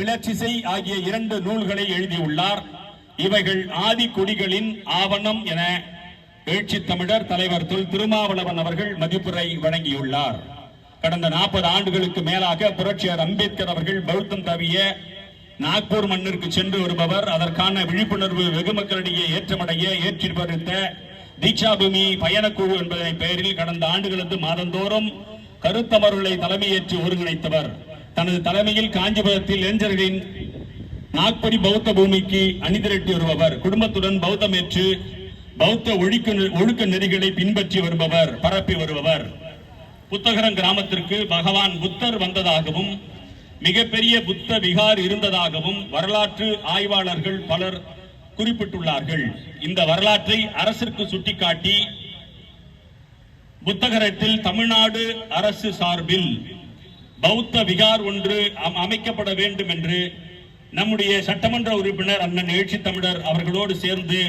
கிளர்ச்சிசை ஆகிய 2 நூல்களை எழுதியுள்ளார். இவைகள் ஆதி குடிகளின் ஆவணம் என எழுச்சி தமிழர் தலைவர் தொல் திருமாவளவன் அவர்கள் மதிப்புரை வழங்கியுள்ளார். கடந்த 40 ஆண்டுகளுக்கு மேலாக புரட்சியாளர் அம்பேத்கர் அவர்கள் பௌத்தம் தவிய நாக்பூர் மண்ணிற்கு சென்று வருபவர். அதற்கான விழிப்புணர்வு வெகு மக்களிடையே ஏற்றமடைய ஏற்றிருத்த தீட்சாபூமி பயணக்குழு என்பதன் பெயரில் கடந்த ஆண்டுகளுக்கு மாதந்தோறும் கருத்தமர்வுகளை தலைமையேற்று ஒருங்கிணைத்தவர். தனது தலைமையில் காஞ்சிபுரத்தில் இளைஞர்களின் நாக்பரி பௌத்த பூமிக்கு அணிதிரட்டி வருபவர். குடும்பத்துடன் பௌத்தம் ஏற்று பௌத்த ஒழுக்க நெறிகளை பின்பற்றி வருபவர், பரப்பி வருபவர். புத்தகரம் கிராமத்திற்கு பகவான் புத்தர் வந்ததாகவும் மிகப்பெரிய புத்த விகார் இருந்ததாகவும் வரலாற்று ஆய்வாளர்கள் பலர் குறிப்பிட்டுள்ளார்கள். இந்த வரலாற்றை அரசிற்கு சுட்டிக்காட்டி புத்தகரத்தில் தமிழ்நாடு அரசு சார்பில் பௌத்த விகார் ஒன்று அமைக்கப்பட வேண்டும் என்று நம்முடைய சட்டமன்ற உறுப்பினர் அண்ணன் எழுச்சி தமிழர் அவர்களோடு சேர்ந்து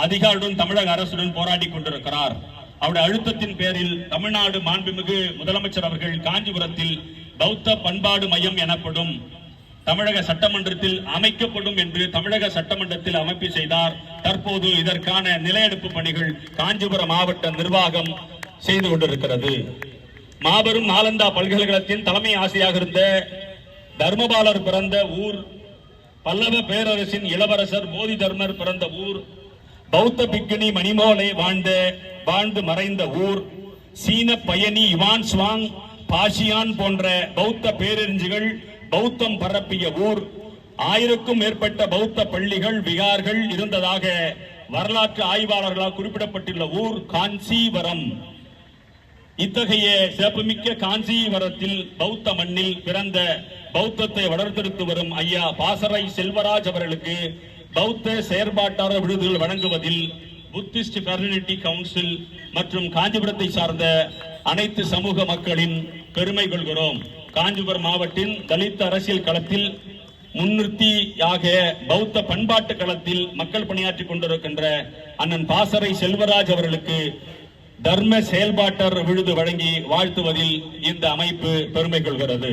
அதிகாரியுடன் தமிழக அரசுடன் போராடி கொண்டிருக்கிறார். அவருடைய அழுத்தத்தின் பேரில் தமிழ்நாடு மாண்புமிகு முதலமைச்சர் அவர்கள் காஞ்சிபுரத்தில் பௌத்த பண்பாடு மையம் எனப்படும் தமிழக சட்டமன்றத்தில் அமைக்கப்படும் என்று தமிழக சட்டமன்றத்தில் அமைப்பு செய்தார். தற்போது இதற்கான நிலையெடுப்பு பணிகள் காஞ்சிபுரம் மாவட்ட நிர்வாகம் செய்து கொண்டிருக்கிறது. மாபெரும் நாலந்தா பல்கலைக்கழகத்தின் தலைமை ஆசிரியராக இருந்த தர்மபாலர் பிறந்த ஊர், பல்லவ பேரரசின் இளவரசர் போதி தர்மர் பிறந்த ஊர், பௌத்த பிக்குனி மணிமோலை வாழ்ந்து மறைந்த ஊர், சீன பயணி யுவான் சுவாங் பாஷியான் போன்ற பௌத்த பேரறிஞர்கள் பௌத்தம் பரப்பிய ஊர், 1000க்கும் மேற்பட்ட பௌத்த பள்ளிகள் விகார்கள் இருந்ததாக வரலாற்று ஆய்வாளர்களால் குறிப்பிடப்பட்டுள்ள ஊர் காஞ்சிபுரம். இத்தகைய சிறப்புமிக்க காஞ்சிபுரத்தில் பௌத்த மண்ணில் பிறந்த பௌத்தத்தை வளர்த்தெடுத்து வரும் ஐயா பாசறை செல்வராஜ் அவர்களுக்கு பௌத்த செயற்பாட்டாளர் விருதுகள் வழங்குவதில் புத்திஸ்ட் பெர்னிட்டி கவுன்சில் மற்றும் காஞ்சிபுரத்தை சார்ந்த அனைத்து சமூக மக்களின் பெருமை கொள்கிறோம். காஞ்சிபுரம் மாவட்டத்தின் தலித் அரசியல் களத்தில் முன்னிறுத்தியாக பௌத்த பண்பாட்டு களத்தில் மக்கள் பணியாற்றிக் கொண்டிருக்கின்ற அண்ணன் பாசறை செல்வராஜ் அவர்களுக்கு தர்ம செயல்பாட்டர் விருது வழங்கி வாழ்த்துவதில் இந்த அமைப்பு பெருமை கொள்கிறது.